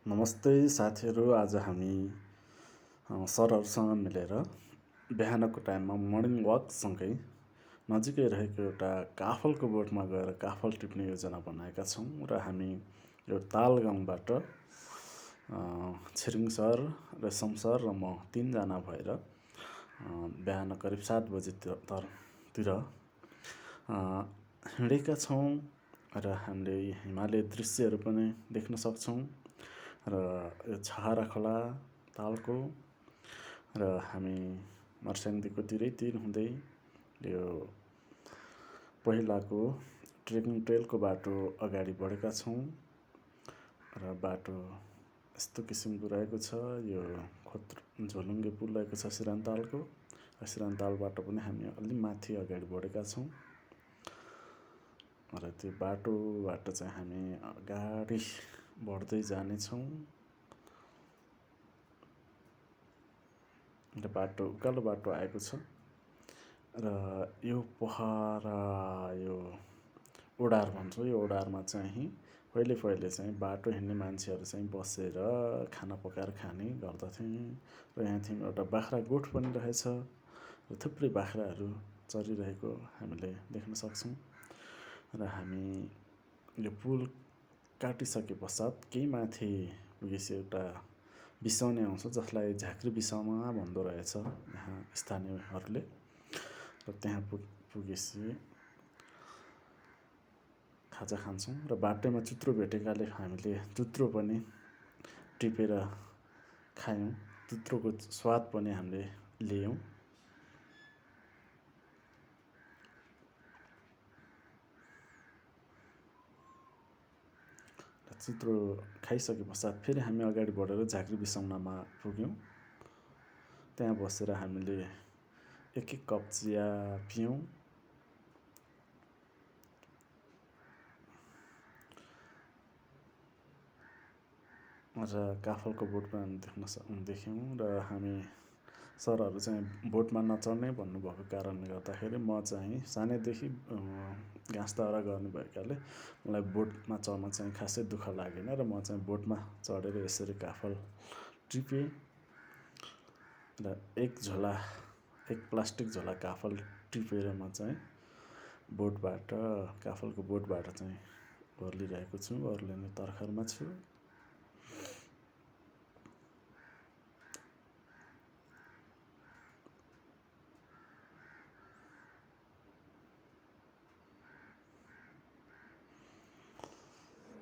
नमस्ते साथीहरू। आज हामी सरहरूसँग मिलेर बिहानको टाइममा मर्निङ वाकसँगै नजिकै रहेको एउटा काफलको बोटमा गएर काफल टिप्ने योजना बनाएका छौँ र हामी यो ताल गाउँबाट छिरिङ सर, रेशम सर र म 3 जना भएर बिहान करिब 7 बजेतिर हिँडेका छौँ र हामीले हिमालय दृश्यहरू पनि देख्न सक्छौँ र यो छहारा खोला तालको र हामी मर्स्याङदेखिको तिरैतिर हुँदै यो पहिलाको ट्रेकिङ ट्रेलको बाटो अगाडि बढेका छौँ र बाटो यस्तो किसिमको रहेको छ। यो झोलुङ्गे पुल रहेको छ सिरान्तालको र सिरान्तालबाट पनि हामी अलि माथि अगाडि बढेका छौँ र त्यो बाटोबाट चाहिँ हामी अगाडि बढ्दै जानेछौँ र बाटो उकालो बाटो आएको छ र यो पहरा यो ओडार भन्छौँ। यो ओडारमा चाहिँ पहिले चाहिँ बाटो हिँड्ने मान्छेहरू चाहिँ बसेर खाना पकाएर खाने गर्दथे र यहाँ थियौँ। एउटा बाख्रा गोठ पनि रहेछ र थुप्रै बाख्राहरू चरिरहेको हामीले देख्न सक्छौँ र हामी यो पुल काटिसके पश्चात केही माथि पुगेपछि एउटा बिसाउने आउँछ जसलाई झाँक्री बिसामा भन्दो रहेछ यहाँ स्थानीयहरूले र त्यहाँ पुगेपछि खाजा खान्छौँ र बाटोमा चुत्रो भेटेकाले हामीले चुत्रो पनि टिपेर खायौँ। चुत्रोको स्वाद पनि हामीले लियौँ। चुत्रो खाइसके पश्चात फेरि हामी अगाडि बढेर झाँक्री बिसाउनामा पुग्यौँ। त्यहाँ बसेर हामीले एक कप चिया पियौँ र काफलको बोटमा देख्यौँ र हामी सरहरू चाहिँ बोटमा नचढ्ने भन्नुभएको कारणले गर्दाखेरि म चाहिँ सानैदेखि घाँस दाउरा गर्ने भएकाले मलाई बोटमा चढ्न चाहिँ खासै दुःख लागेन र म चाहिँ बोटमा चढेर यसरी काफल टिपेँ र एक प्लास्टिक झोला काफल टिपेर म चाहिँ काफलको बोटबाट चाहिँ ओर्लिरहेको छु, ओर्लिने तर्खरमा छु।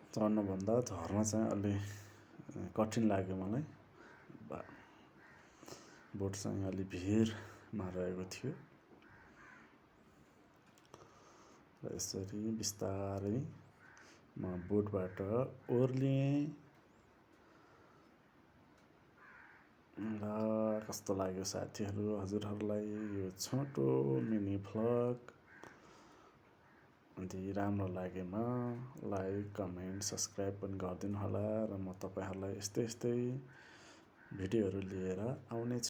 चढ्नुभन्दा झर्न चाहिँ अलि कठिन लाग्यो मलाई। बोट चाहिँ अलि भिरमा रहेको थियो र यसरी बिस्तारै म बोटबाट ओर्लिएँ र कस्तो लाग्यो साथीहरू हजुरहरूलाई यो छोटो मिनी भ्लग। यदि राम्रो लागेमा लाइक, कमेन्ट, सब्सक्राइब पनि गरिदिनु होला र म तपाईँहरूलाई यस्तै भिडियोहरू लिएर आउने छु।